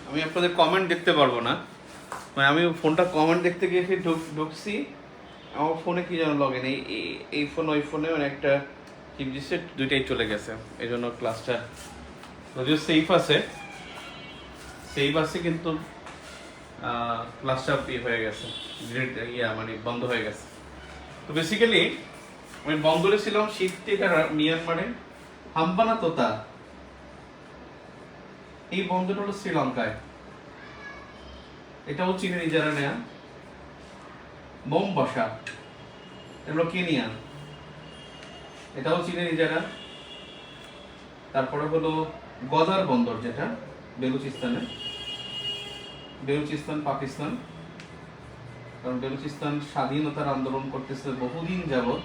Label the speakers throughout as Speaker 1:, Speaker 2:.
Speaker 1: আমি আপনাদের কমেন্ট দেখতে পারবো না, মানে আমি ফোনটা কমেন্ট দেখতে গিয়ে ঢুকছি, আমার ফোনে কি যেন লগ ইন, এই ফোন ওই ফোনে মানে একটা চিপ দিচ্ছে, দুইটাই চলে গেছে। এই জন্য ক্লাসটা যদিও সেফ আছে কিন্তু ক্লাসটা হয়ে গেছে, মানে বন্ধ হয়ে গেছে। তো বেসিক্যালি আমি বন্দরে ছিলাম শীত থেকে মিয়ানমারে হাম্পানা তোতা, এই বন্দরটা হলো শ্রীলঙ্কায়, এটাও চীনের ইজারা নেয়া। মোমবাসা এগুলো কেনিয়া, এটাও চীনের ইজারা। তারপরে হলো গদার বন্দর, যেটা বেলুচিস্তান পাকিস্তান, কারণ বেলুচিস্তান স্বাধীনতার আন্দোলন করতেছে বহুদিন যাবৎ।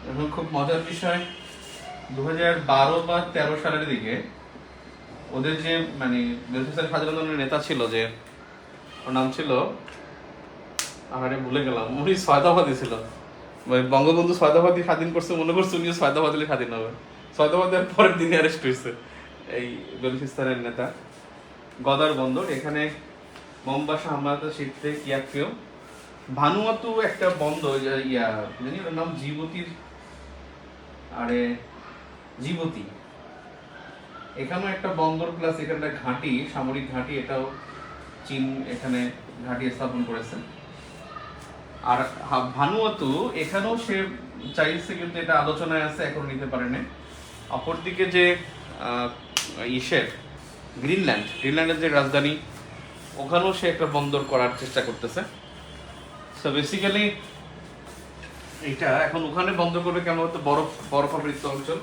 Speaker 1: এবং খুব মজার বিষয়, 2012 বা 13 সালের দিকে ওদের যে মানে বেলুচিস্তান স্বাধীনতা আন্দোলনের নেতা ছিল, যে ওর নাম ছিল, আরে ভুলে গেলাম, উনি সয়দাবাদী ছিল, বঙ্গবন্ধু সয়দাবাদী স্বাধীন করছে মনে করছে উনিও সয়দাবাদী স্বাধীন হবে। সয়দাবাদের পরের দিনে অ্যারেস্ট হয়েছে এই বেলুচিস্তানের নেতা। গদার বন্দর, এখানে মোমবাসা হামলাতে শিখতে কিয়াকিও। ভানুয়াতু একটা বন্দর, জানি ওর নাম জিবুতি, এখানেও একটা বন্দর প্লাস এখানটা ঘাঁটি, সামরিক ঘাঁটি, এটাও চীন এখানে ঘাঁটি স্থাপন করেছে। আর ভানুয়াতু এখানেও সে চাইছে, কিন্তু এটা আলোচনায় আছে, এখন নিতে পারেনি। অপরদিকে যে গ্রিনল্যান্ডের যে রাজধানী, ওখানেও সে একটা বন্দর করার চেষ্টা করতেছে। সো বেসিক্যালি এইটা এখন ওখানে বন্ধ করবে কেন, হতো বরফাবৃত অঞ্চল।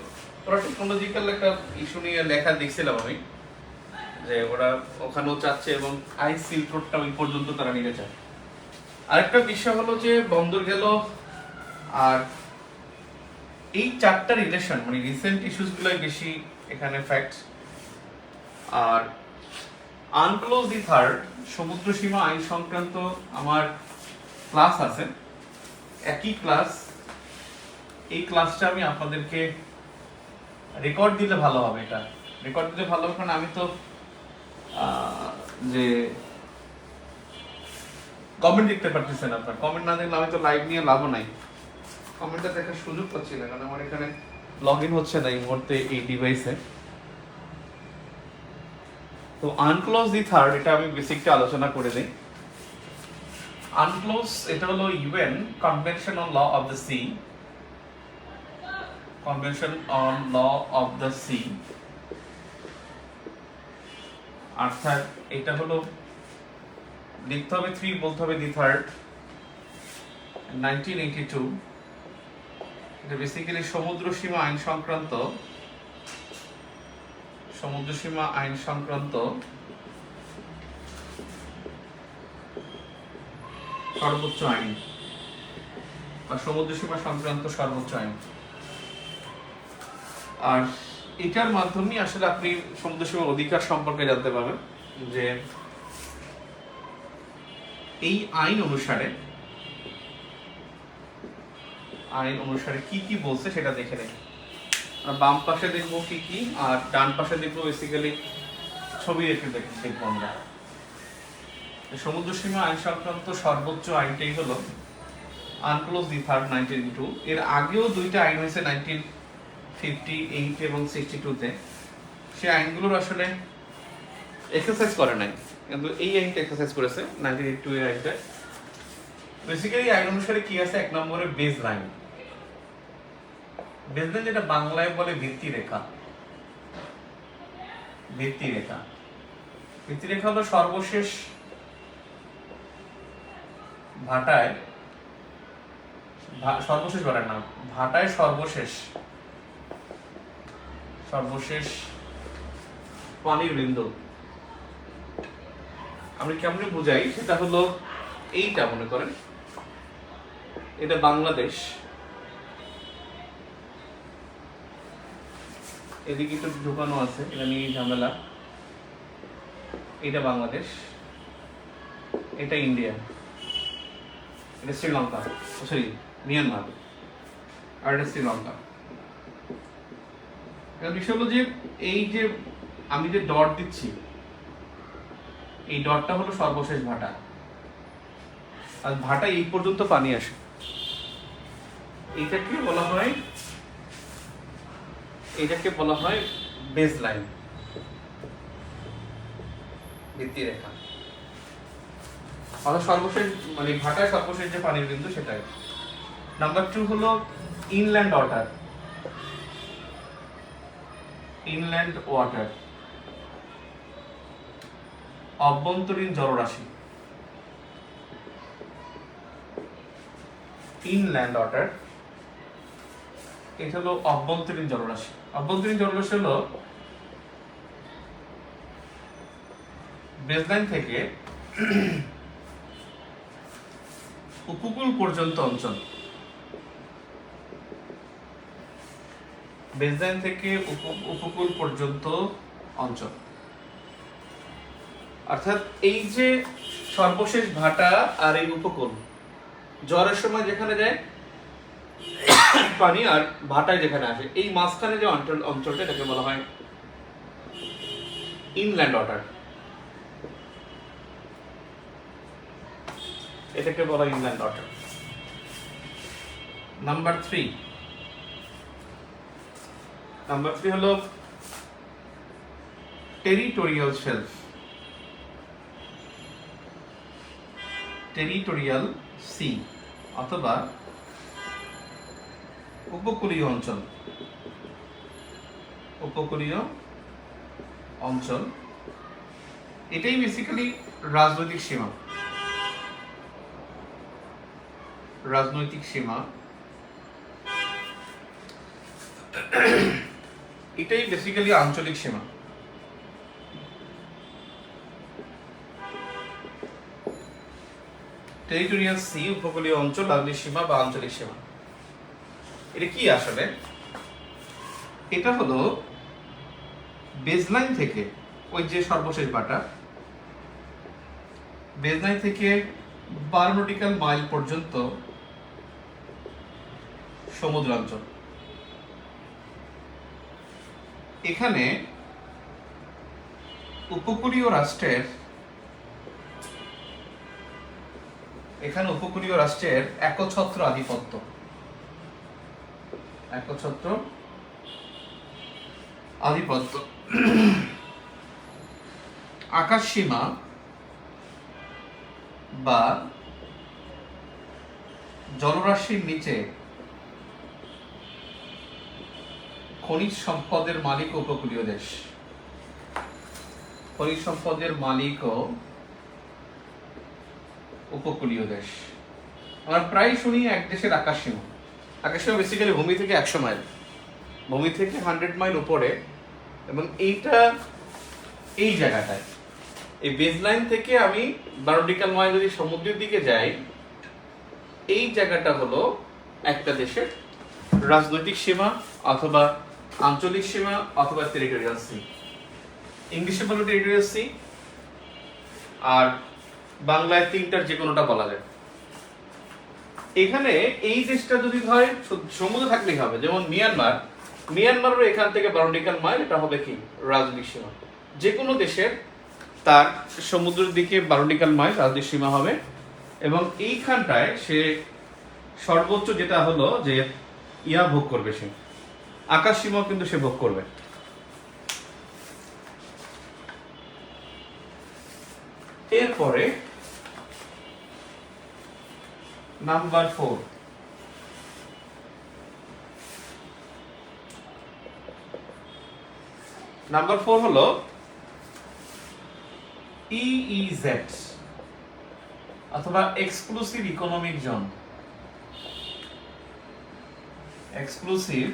Speaker 1: ওরা টেকনোলজিক্যাল একটা ইস্যু নিয়ে লেখা দেখছিলাম আমি, যে ওরা ওখানেও চাচ্ছে এবং আইস সিল্ক রোডটা ওই পর্যন্ত তারা নিতে চায়। আরেকটা বিষয় হলো যে বন্দর গেল, আর এই চারটা রিলেশন মানে রিসেন্ট ইস্যুস গুলোই বেশি এখানে ফ্যাক্ট। আর আনক্লোজ দি থার্ড, সমুদ্র সীমা আইন সংক্রান্ত আমার ক্লাস আছে, একই ক্লাস। এই ক্লাসটা আমি আপনাদেরকে রেকর্ড দিলে ভালো হবে, এটা রেকর্ড দিলে ভালো হবে, কারণ আমি তো যে কমেন্ট দেখতে পারতেছেন, আপনার কমেন্ট না দেখলে আমি তো লাইভ নিয়ে লাভও নাই, কমেন্টটা দেখার সুযোগ পাচ্ছি না, কারণ আমার এখানে লগ ইন হচ্ছে না এই মুহূর্তে এই ডিভাইসে। তো আনক্লোজ দি থার্ড, এটা আমি বেসিকটা আলোচনা করে দিই। আনক্লোজ এটা হলো UN convention on law of the sea, অর্থাৎ এটা হলো লিখতে হবে 3, বলতে হবে দি থার্ড, 1982। এটা বেসিক্যালি সমুদ্র সীমা আইন সংক্রান্ত সর্বোচ্চ আইন, বা সমুদ্র সীমা সংক্রান্ত সর্বোচ্চ আইন। আর এটার মাধ্যমে আসলে আপনি সমুদ্র সীমার অধিকার সম্পর্কে জানতে পারবেন, যে এই আইন অনুসারে কি কি বলছে সেটা দেখে নেই। আর বাম পাশে দেখবো কি কি, আর ডান পাশে দেখবো বেসিক্যালি ছবি রেখে দেখবো আমরা। সমুদ্র সীমা আইন সংক্রান্ত সর্বোচ্চ আইনটাই হলো আনক্লোজ দি থার্ড 1982। এর আগেও দুইটা আইন হয়েছে 1958 এবং 62-তে। সে আইনগুলোর আসলে এক্সারসাইজ করে নাই, কিন্তু এই আইনটা এক্সারসাইজ করেছে 1982 এর আইনটা। বেসিক্যালি আইন অনুসারে কি আছে, 1 নম্বরে বেজ লাইন, যেটা বাংলায় বলে ভিত্তি রেখা হলো সর্বশেষ ভাটায় সর্বশেষ পানির বিন্দু। আমি কেমন বুঝাই, সেটা হলো এইটা, মনে করেন এটা বাংলাদেশ, এদিকে একটু ঢুকানো আছে, এটা নিয়ে ঝামেলা। এটা বাংলাদেশ, এটা ইন্ডিয়া, এটা শ্রীলঙ্কা, সরি মিয়ানমার, আর এটা শ্রীলঙ্কা। বিষয় হলো যে এই যে আমি যে ডট দিচ্ছি এই ডটটা হলো সর্বশেষ ভাটা, আর ভাটা এই পর্যন্ত পানি আসে, এটাকে বলা হয় বেজ লাইন, ভিত্তি রেখা। অর্থাৎ সর্বশেষ মানে ভাটায় সর্বশেষ যে পানির বিন্দু সেটাই। নাম্বার 2 হলো ইনল্যান্ড ওয়াটার। ইনল্যান্ড ওয়াটার অভ্যন্তরীণ জলরাশি। ইনল্যান্ড ওয়াটার এটা হলো অভ্যন্তরীণ জলরাশি। অভ্যন্তরীণ জলরাশি হলো বেসলাইন থেকে উপকূল পর্যন্ত অঞ্চল, বেসলাইন থেকে উপকূল পর্যন্ত অঞ্চল। অর্থাৎ এই যে সর্বশেষ ভাটা আর এই উপকূল, ঝড়ের সময় যেখানে যায় পানি আর ভাটায় যেখানে আসে, এই মাঝখানে যে অঞ্চলটা এটাকে বলা হয় ইনল্যান্ড ওয়াটার। এটাকে বলা হয় ইনল্যান্ড ওয়াটার। নাম্বার 3 হলো টেরিটোরিয়াল শেলফ। টেরিটোরিয়াল সি অথবা উপকূলীয় অঞ্চল। উপকূলীয় অঞ্চল এটাই বেসিক্যালি রাজনৈতিক সীমা। রাজনৈতিক সীমা এটাই বেসিক্যালি আঞ্চলিক সীমা। টেরিটোরিয়াল সি উপকূলীয় অঞ্চল, রাজনৈতিক সীমা বা আঞ্চলিক সীমা। এটা কি আসলে? এটা হলো বেসলাইন থেকে ওই যে সর্বশেষ ভাটা, বেসলাইন থেকে 12 নটিক্যাল মাইল পর্যন্ত সমুদ্রাঞ্চল। এখানে উপকূলীয় রাষ্ট্রের একচ্ছত্র আধিপত্য। একচ্ছত্র আধিপত্য। আকাশ সীমা বা জলরাশির নিচে খনিজ সম্পদের মালিক উপকূলীয় দেশ। খনিজ সম্পদের মালিক ও উপকূলীয় দেশ। আমরা প্রায় শুনি এক দেশের আকাশ সীমা। আকাশ সীমা বেসিক্যালি ভূমি থেকে 100 মাইল, ভূমি থেকে 100 মাইল উপরে, এবং এইটা এই জায়গাটায় এই বেসলাইন থেকে আমি 12 নটিক্যাল মাইল যদি সমুদ্রের দিকে যাই, এই জায়গাটা হলো একটা দেশের রাজনৈতিক সীমা অথবা আঞ্চলিক সীমা অথবা টেরিটোরিয়াল সি। ইংলিশে বলো টেরিটোরিয়াল সি, আর বাংলায় তিনটার যে কোনোটা বলা যায়। এখানে এই দেশটা যদি হয় সমুদ্র থাকলেই হবে, যেমন মিয়ানমারের এখান থেকে 12 নটিক্যাল মাইল, এটা হবে কি রাজনৈতিক সীমা। যে কোনো দেশের তার সমুদ্রের দিকে 12 নটিক্যাল মাইল রাজনৈতিক সীমা হবে, এবং এইখানটায় সে সর্বোচ্চ যেটা হলো যে ইয়া ভোগ করবে, সে আকাশ সীমাও কিন্তু সে ভোগ করবে। এরপরে নাম্বার 4 হলো EEZ অথবা exclusive economic zone. Exclusive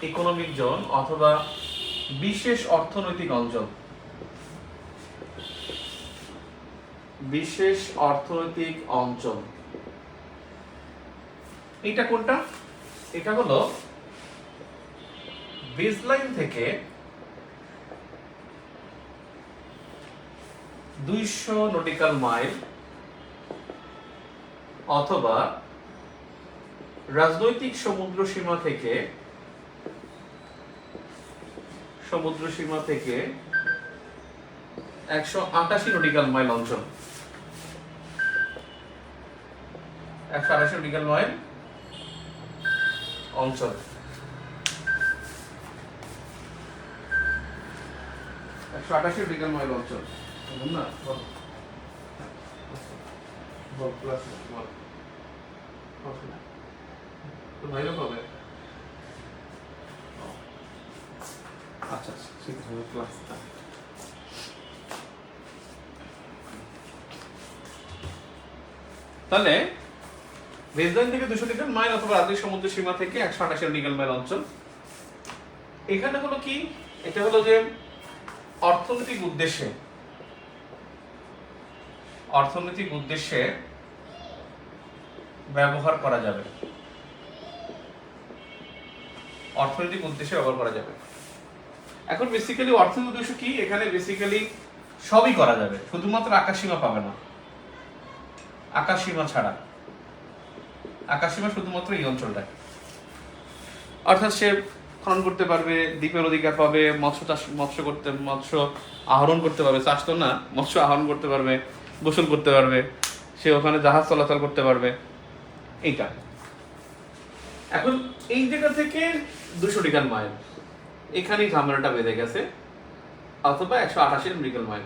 Speaker 1: economic zone অথবা বিশেষ অর্থনৈতিক অঞ্চল। বিশেষ অর্থনৈতিক অঞ্চল এটা কোনটা? এটা হলো বেসলাইন থেকে 200 নটিক্যাল মাইল অথবা রাজনৈতিক সমুদ্র সীমা থেকে সমুদ্র সীমা থেকে 188 নটিক্যাল মাইল অঞ্চল, 188 নটিক্যাল মাইল অঞ্চল। 188 নটিক্যাল মাইল অঞ্চল না প্লাস তো ভাইও পাবে। আচ্ছা ঠিক আছে প্লাস। তাহলে বেসলাইন থেকে 200 নটিক্যাল মাইল অথবা আর্কটিক সমুদ্র সীমা থেকে 188 নটিক্যাল মাইল অঞ্চল। এখানে হলো কি, এটা হলো যে অর্থনৈতিক উদ্দেশ্যে ব্যবহার করা যাবে, অর্থনৈতিক উদ্দেশ্যে ব্যবহার করা যাবে। এখন বেসিক্যালি অর্থনৈতিক উদ্দেশ্য কি, এখানে বেসিক্যালি সবই করা যাবে, শুধুমাত্র আকাশসীমা পাবে না, আকাশসীমা ছাড়া। আকাশসীমা শুধুমাত্র এই অঞ্চলটা, অর্থাৎ সে খনন করতে পারবে, দ্বীপের অধিকার পাবে, মৎস্য আহরণ করতে পারবে, চাষ তো না, মৎস্য আহরণ করতে পারবে, গোসল করতে পারবে, সে ওখানে জাহাজ চলাচল করতে পারবে, এইটা। এখন এই জায়গা থেকে 200 নটিক্যাল মাইল এখানেই ঝামেলাটা বেঁধে গেছে, অথবা 188 নটিক্যাল মাইল।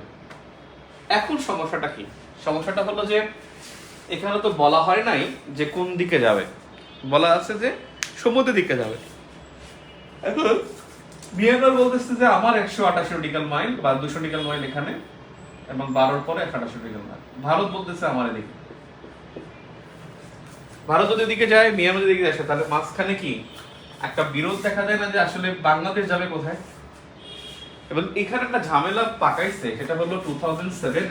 Speaker 1: এখন সমস্যাটা কি, সমস্যাটা হলো যে এখানে তো বলা হয় নাই যে কোন দিকে যাবে, বলা আছে যে সমুদ্রের দিকে যাবে। এখন মিয়ানমার বলতেছে যে আমার 188 নটিক্যাল মাইল বা 200 নটিক্যাল মাইল এখানে, এবং 12 পরে 188 নটিক্যাল মাইল। ভারত বলতেছে আমার এদিকে। ভারত যদি এদিকে যায়, মিয়ানমার যদি এদিকে আসে, তাহলে মাঝখানে কি একটা বিরোধ দেখা যায় না যে আসলে বাংলাদেশ যাবে কোথায়? এবং এখানে একটা ঝামেলা পাকাইছে, সেটা হলো 2007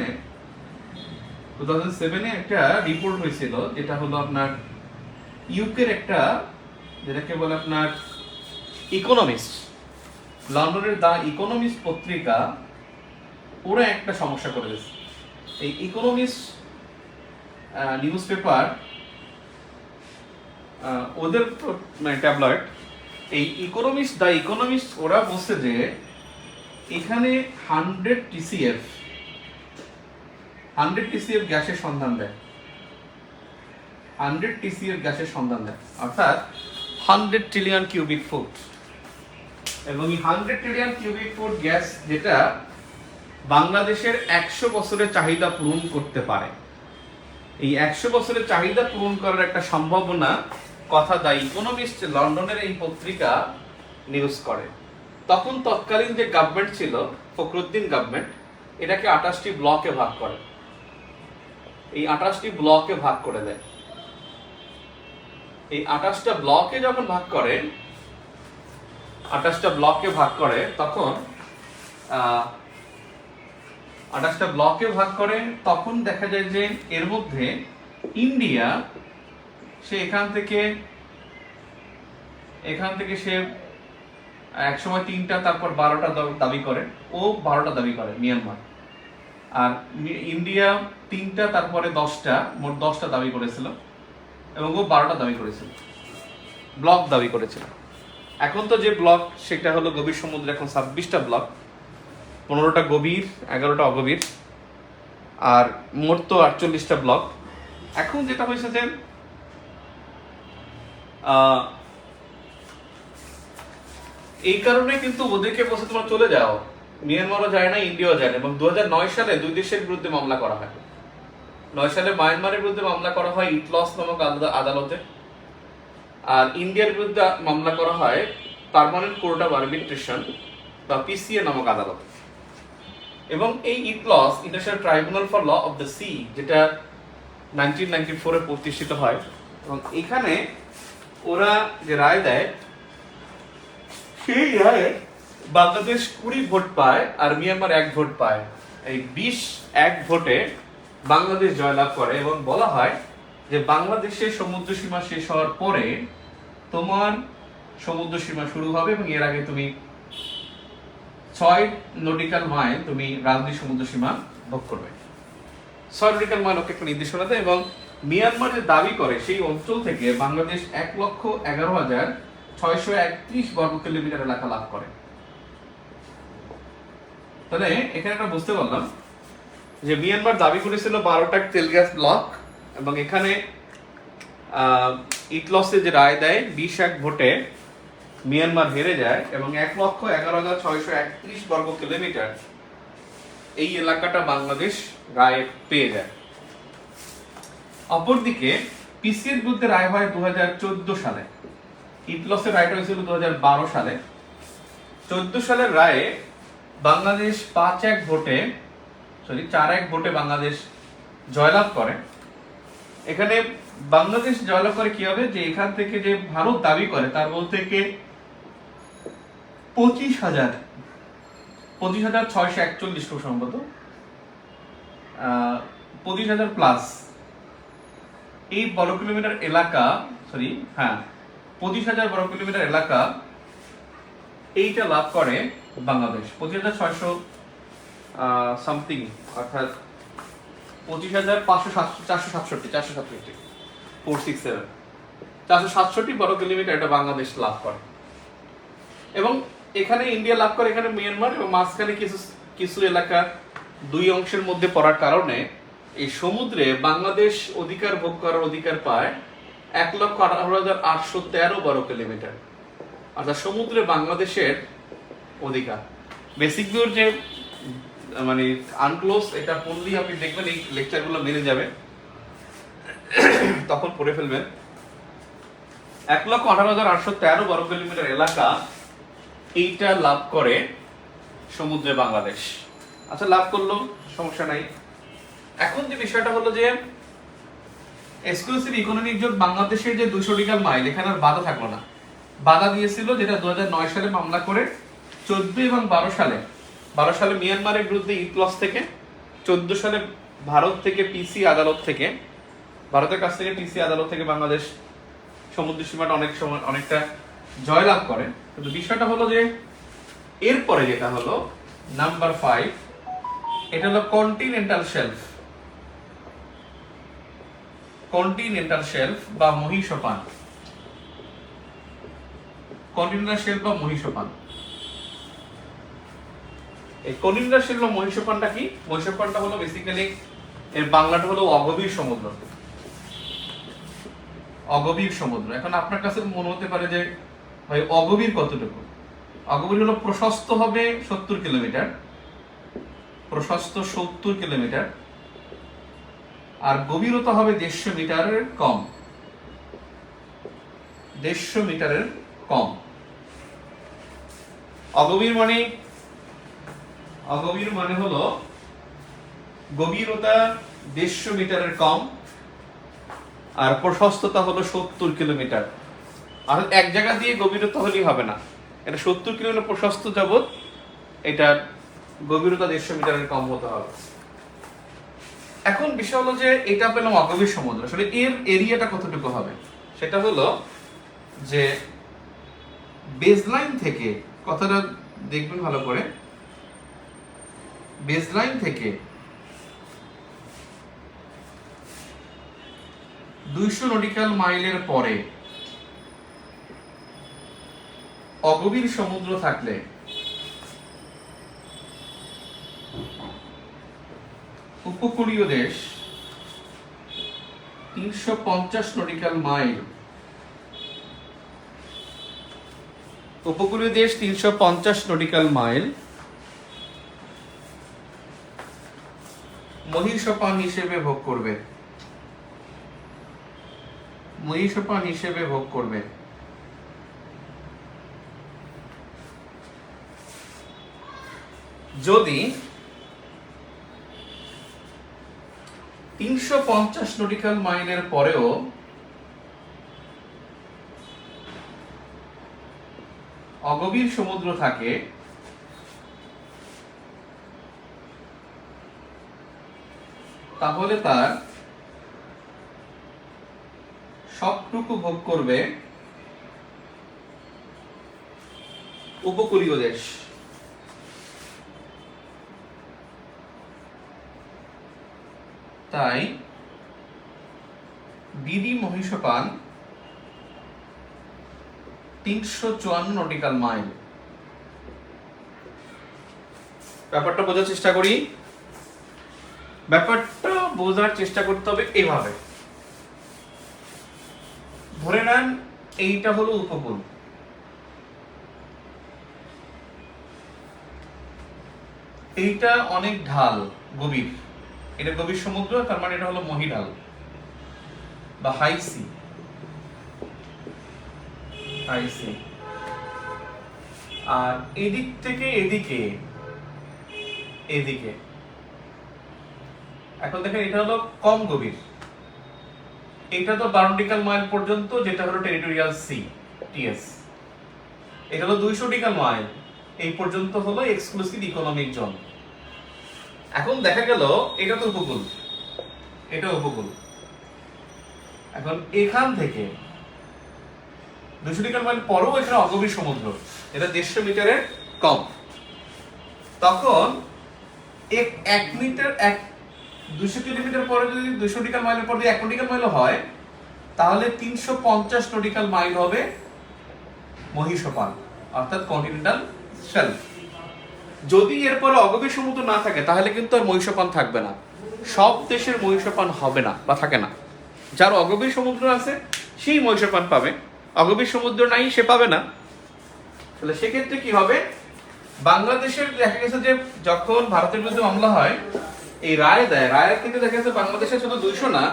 Speaker 1: এ একটা রিপোর্ট হয়েছিল, যেটা হলো আপনার ইউকের একটা, যেটাকে বলে আপনার ইকোনমিস্ট, লন্ডনের দা ইকোনমিস্ট পত্রিকা, ওরা একটা সমস্যা করে দিয়েছে। এই ইকোনমিস্ট নিউজ পেপার, ওদের মানে ট্যাবলয়েড, এই দা ইকোনমিস্ট ওরা বলছে যে এখানে 100 TCF গ্যাসের সন্ধান দেয়, 100 TCF গ্যাসের সন্ধান দেয়, অর্থাৎ 100 ট্রিলিয়ন কিউবিক ফুট। এবং এই 100 ট্রিলিয়ন কিউবিক ফুট গ্যাস, যেটা বাংলাদেশের 100 বছরের চাহিদা পূরণ করতে পারে। এই 100 বছরের চাহিদা পূরণ করার একটা সম্ভাবনা কথা দা ইকোনমিস্ট, লন্ডনের এই পত্রিকা নিউজ করে। তখন তৎকালীন যে গভর্নমেন্ট ছিল, ফখরুদ্দিন গভর্নমেন্ট, এটাকে 28টি ব্লকে ভাগ করে। এই 28টি ব্লকে ভাগ করে দেয়। এই 28টা ব্লকে যখন ভাগ করে, 28টা ব্লকে ভাগ করে, তখন 28টা ব্লকে ভাগ করে, তখন দেখা যায় যে এর মধ্যে ইন্ডিয়া, সে এখান থেকে সে একসময় 3টা, তারপর 12টা দাবি করে, ও 12টা দাবি করে মিয়ানমার। আর ইন্ডিয়া 3টা, তারপরে 10টা, মোট 10টা দাবি করেছিল, এবং ও 12টা দাবি করেছিল, ব্লক দাবি করেছিল। এখন তো যে ব্লক, সেটা হলো গভীর সমুদ্রে এখন 26টা ব্লক, 15টা গভীর, 11টা অগভীর, আর মোট তো 48টা ব্লক। এখন যেটা হয়েছে যে এই কারণে কিন্তু ওদেরকে বসে তোমরা চলে যাও, মিয়ানমারও যায় না, ইন্ডিয়াও যায় না। এবং 2009 সালে দুই দেশের বিরুদ্ধে মামলা করা হয়। 9 সালে মায়ানমারের বিরুদ্ধে মামলা করা হয় ইটলস নামক আদালতে, আর ইন্ডিয়ার বিরুদ্ধে মামলা করা হয় পার্মানেন্ট কোর্ট অফ আরবিট্রেশন বা পিসিএ নামক আদালতে। এবং এই ITLOS, international tribunal for law of the sea, যেটা 1994 এ প্রতিষ্ঠিত হয়, এবং এখানে ওরা যে রায় দেয়, সেই রায়ে বাংলাদেশ 20 ভোট পায় আর মিয়ানমার 1 ভোট পায়। এই 20-1 ভোটে বাংলাদেশ জয়লাভ করে, এবং বলা হয় যে বাংলাদেশের সমুদ্র সীমা শেষ হওয়ার পরে তোমার সমুদ্র সীমা শুরু হবে, এবং এর আগে তুমি 6 নটিক্যাল মাইল তুমি রাজনীতি সমুদ্র সীমা ভোগ করবে। 6 নটিক্যাল মাইল ওকে একটা নির্দেশনা দেয়, এবং মিয়ানমার যে দাবি করে সেই অঞ্চল থেকে বাংলাদেশ 1,11,631 বর্গ কিলোমিটার এলাকা লাভ করে। তাহলে এখানে আমরা বুঝতে পারলাম যে মিয়ানমার দাবি করেছিল 12টা তেল গ্যাস ব্লক, এবং এখানে ইটলসে যে রায় দেয় 20-1 ভোটে মিয়ানমার হেরে যায়, এবং 1,11,631 বর্গ কিলোমিটার এই এলাকাটা বাংলাদেশ রায় পেয়ে যায়। অপরদিকে পিসির বিরুদ্ধে রায় হয় 2014 সালে, ইটলসের রায়টা হয়েছিল 2012 সালে। 14 সালের রায়ে বাংলাদেশ 4-1 ভোটে বাংলাদেশ জয়লাভ করে। এখানে বাংলাদেশ জয়লাভ করে কি হবে, যে এখান থেকে যে ভারত দাবি করে তার বলতে থেকে 25,641 খুব সম্ভবত 25,000 প্লাস এই বর্গ কিলোমিটার এলাকা, 25,000 বর্গ কিলোমিটার এলাকা এইটা লাভ করে বাংলাদেশ। 25,600 সামথিং, অর্থাৎ 467 বর্গ কিলোমিটার এটা বাংলাদেশ লাভ করে। এবং এখানে ইন্ডিয়া লাভ করে, এখানে মিয়ানমার, এবং মাঝখানে কিছু এলাকা দুই অংশের মধ্যে পড়ার কারণে এই সমুদ্রে বাংলাদেশ অধিকার ভোগ করার অধিকার পায় 1,18,813 বর্গ কিলোমিটার, অর্থাৎ সমুদ্রে বাংলাদেশের অধিকার। বেসিক ভিউর যে মানে আনক্লোজ, এটা পড়লেই আপনি দেখবেন এই লেকচারগুলো মেনে যাবে, তখন পড়ে ফেলবেন। 1,18,813 বর্গ কিলোমিটার এলাকা এইটা লাভ করে সমুদ্রে বাংলাদেশ। আচ্ছা, লাভ করলো, সমস্যা নাই। এখন যে বিষয়টা হলো যে এক্সক্লুসিভ ইকোনমিক জোন বাংলাদেশের যে 200 নটিক্যাল মাইল, এখানে আর বাধা থাকলো না। বাধা দিয়েছিল যেটা 2009 সালে মামলা করে, 14 এবং 12 সালে মিয়ানমারের বিরুদ্ধে ইটলস থেকে, 14 সালে ভারত থেকে পিসি আদালত থেকে, ভারতের কাছ থেকে পিসি আদালত থেকে বাংলাদেশ সমুদ্র সীমাটা অনেকটা জয়লাভ করে। কিন্তু বিষয়টা হলো যে এরপরে যেটা হলো নাম্বার 5, এটা হলো কন্টিনেন্টাল শেলফ বা মহীসোপান। কন্টিনেন্টাল শেলফ বা মহীসোপান, এই কন্টিনেন্টাল শেলফ বা মহীসোপানটা কি? মহীসোপানটা হলো বেসিক্যালি, এর বাংলাটা হলো অগভীর সমুদ্র। অগভীর সমুদ্র। এখন আপনার কাছে মনে হতে পারে যে ভাই অগভীর কতটুকু? অগভীর হলো প্রশস্ত হবে 70 কিলোমিটার, প্রশস্ত 70 কিলোমিটার, আর গভীরতা হবে 150 মিটারের কম, 150 মিটারের কম। অগভীর মানে হলো গভীরতা 150 মিটারের কম, আর প্রশস্ততা হলো 70 কিলোমিটার। আর এক জায়গা দিয়ে গভীরতা হলেই হবে না, এটা 70 কিলোমিটার প্রশস্ত যাবত এটা গভীরতা 150 মিটারের কম হতে হবে। এখন বিষয় হলো যে এটা পেলাম অগভীর সমুদ্র, আসলে এর এরিয়াটা কতটুকু হবে? সেটা হলো যে বেসলাইন থেকে, কথাটা দেখবেন ভালো করে, বেসলাইন থেকে 200 নটিক্যাল মাইলের পরে অগভীর সমুদ্র থাকলে উপকূলীয় দেশ 350 নটিক্যাল মাইল, উপকূলীয় দেশ 350 নটিক্যাল মাইল মহীসোপান হিসেবে ভোগ করবে, মহীসোপান হিসেবে ভোগ করবে। যদি 350 নটিক্যাল মাইলের পরেও অগভীর সমুদ্র থাকে, তাহলে তার সবটুকু ভোগ করবে উপকূলীয় দেশ। তাই বিডি মহীসোপান 354 নটিক্যাল মাইল। ব্যাপারটা বোঝার চেষ্টা করি। ব্যাপারটা বোঝার চেষ্টা করতে হবে এইভাবে। ধরে নেন এইটা হলো উপকূল, এইটা অনেক ঢাল, গভীর, এটা গভীর সমুদ্র, তার মানে এটা হলো মহিঢাল বা হাই সি। High sea. আর এদিক থেকে এদিকে, এদিকে এখন দেখেন এটা হলো কম গভীর, এটা তো 12 নটিক্যাল মাইল পর্যন্ত, যেটা হলো টেরিটোরিয়াল সি, টিএস। এটা হলো 200 নটিক্যাল মাইল, এই পর্যন্ত হলো এক্সক্লুসিভ ইকোনমিক জোন। এখন দেখা গেল এটা তো উপকূল, এটা উপকূল। এখন এখান থেকে 200 নটিক্যাল মাইল পরেও এখানে অগভীর সমুদ্র, এটা 150 মিটারের কম। তখন 1 মিটার 200 কিলোমিটার পরে যদি 200 নটিক্যাল মাইলের পর যদি 1 নটিক্যাল মাইলও হয়, তাহলে 350 নটিক্যাল মাইল হবে মহীসোপান, অর্থাৎ কন্টিনেন্টাল শেলফ। যদি এরপরে অগভীর সমুদ্র না থাকে তাহলে কিন্তু আর মহীসোপান থাকবে না। সব দেশের মহীসোপান হবে না বা থাকে না। যার অগভীর সমুদ্র আছে সেই মহীসোপান পাবে, অগভীর সমুদ্র নাই সে পাবে না। তাহলে সেক্ষেত্রে কি হবে, বাংলাদেশের দেখা গেছে যে যখন ভারতের বিরুদ্ধে মামলা হয়, এই রায় দেয়, রায়ের কিন্তু দেখা গেছে বাংলাদেশে শুধু 200 না,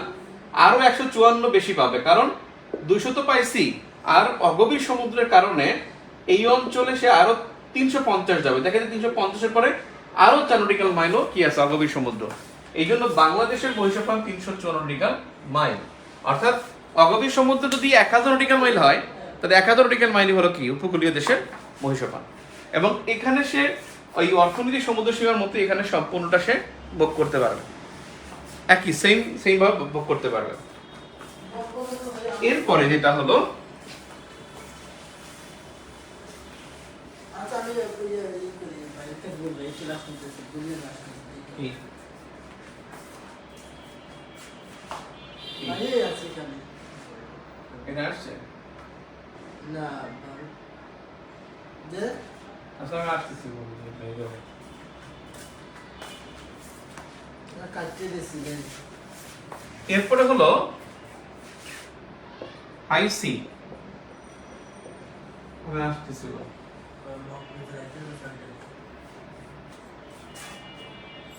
Speaker 1: আরো 154 বেশি পাবে, কারণ 200 তো পাইছি, আর অগভীর সমুদ্রের কারণে এই অঞ্চলে সে আরো 350 যাবে। দেখা যায় 350-এর পরে আরো 4 নটিক্যাল মাইলও কি আছে অগভীর সমুদ্র। এই জন্য বাংলাদেশের মহীসোপান 354 নটিক্যাল মাইল, অর্থাৎ অগভীর সমুদ্র যদি 1000 নটিক্যাল মাইল হয়, তাহলে 1000 নটিক্যাল মাইলই হলো কি উপকূলীয় দেশের মহীসোপান। এবং এখানে সে ওই অর্থনীতি সমুদ্র সীমার মতো এখানে সম্পূর্ণটা সে ভোগ করতে পারবে, একই সেম ভাবে ভোগ করতে পারবে। এরপরে যেটা হলো এটা আসছে
Speaker 2: না যে
Speaker 1: আসলে আমি আসতেছি
Speaker 2: কাটতে দিয়েছিলেন।
Speaker 1: এরপরে হলো আইসি, আমি আসতেছি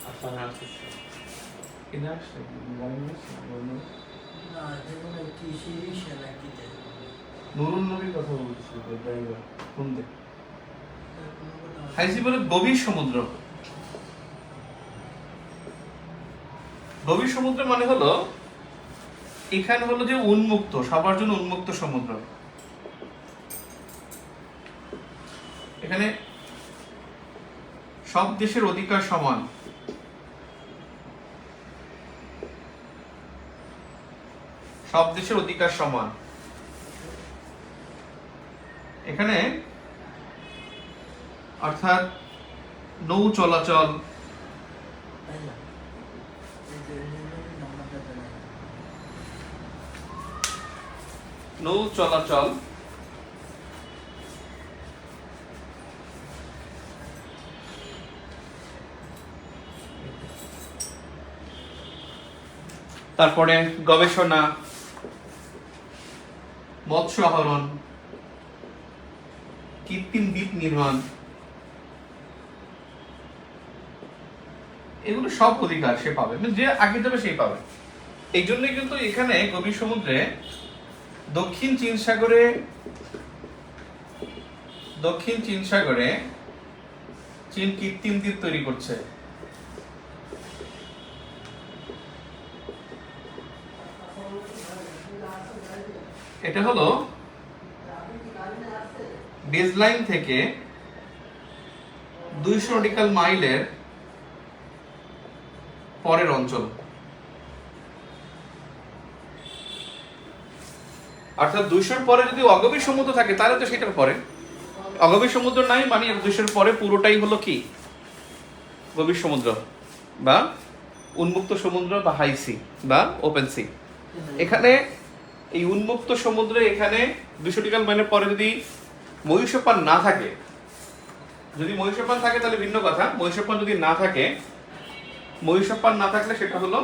Speaker 1: আপনারা আসতেছি এটা আসছে
Speaker 2: না যেগুলো কি সিরিজ নাকি
Speaker 1: নুরুন নবীর কথা বলছি, ড্রাইভার কোন দিক হাইসি বলে গভীর সমুদ্র। গভীর সমুদ্র মানে হলো এখানে হলো যে উন্মুক্ত, সবার জন্য উন্মুক্ত সমুদ্র। এখানে সব দেশের অধিকার সমান, সব দেশের অধিকার সমান। এখানে অর্থাৎ নৌ চলাচল, নৌ চলাচল, তারপরে গবেষণা, মৎস্য আহরণ, কৃত্রিম দ্বীপ নির্মাণ, এগুলো সব অধিকার সে পাবে, যে আগে যাবে সেই পাবে। এই জন্যই কিন্তু এখানে গভীর সমুদ্রে দক্ষিণ চীন সাগরে চীন কৃত্রিম দ্বীপ তৈরি করছে। এটা হলো বেজলাইন থেকে 200 নটিক্যাল মাইলের পরের অঞ্চল, অর্থাৎ 200-র পরে যদি অগভীর সমুদ্র থাকে তাহলে তো সেটার পরে। অগভীর সমুদ্র নাই মানে 200-র পরে পুরোটাই হলো কি গভীর সমুদ্র বা উন্মুক্ত সমুদ্র বা হাই সি বা ওপেন সি। এখানে এই উন্মুক্ত সমুদ্রে এখানে 200 নটিক্যাল মাইলের পরে যদি মহীসোপান না থাকে যদি মহিষাপান থাকে তাহলে ভিন্ন কথা, মহিষাপান যদি না থাকে, মহিষাপান না থাকলে সেটা হলো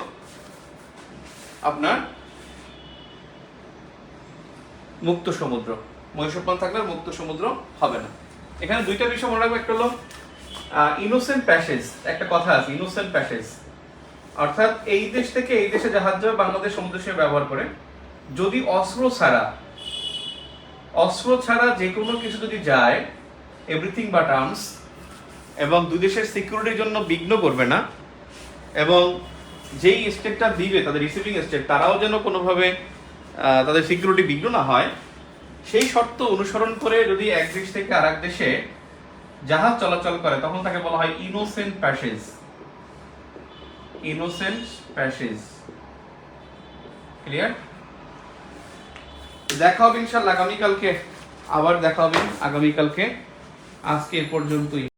Speaker 1: আপনার মুক্ত সমুদ্র। মহিষাপান থাকলে আর মুক্ত সমুদ্র হবে না। এখানে দুইটা বিষয় মনে রাখবো, একটা হলো ইনোসেন্ট প্যাসেজ, একটা কথা আছে ইনোসেন্ট প্যাসেজ, অর্থাৎ এই দেশ থেকে এই দেশে জাহাজ যাবে বাংলাদেশ সমুদ্র সীমা ব্যবহার করে, যদি অস্ত্র ছাড়া যে কোনো কিছু যদি যায়, এভরিথিং বাট আর্মস, এবং দুই দেশের সিকিউরিটির জন্য বিঘ্ন করবে না, এবং যেই স্টেটটা দিবে তাদের রিসিভিং স্টেট তারাও যেন কোনোভাবে তাদের সিকিউরিটি বিঘ্ন না হয়, সেই শর্ত অনুসরণ করে যদি এক দেশ থেকে আরেক দেশে জাহাজ চলাচল করে তখন তাকে বলা হয় innocent passage. Innocent passage, clear? দেখা হবে ইনশাআল্লাহ আগামীকালকে, আবার দেখা হবে আগামীকালকে। আজকে এ পর্যন্তই।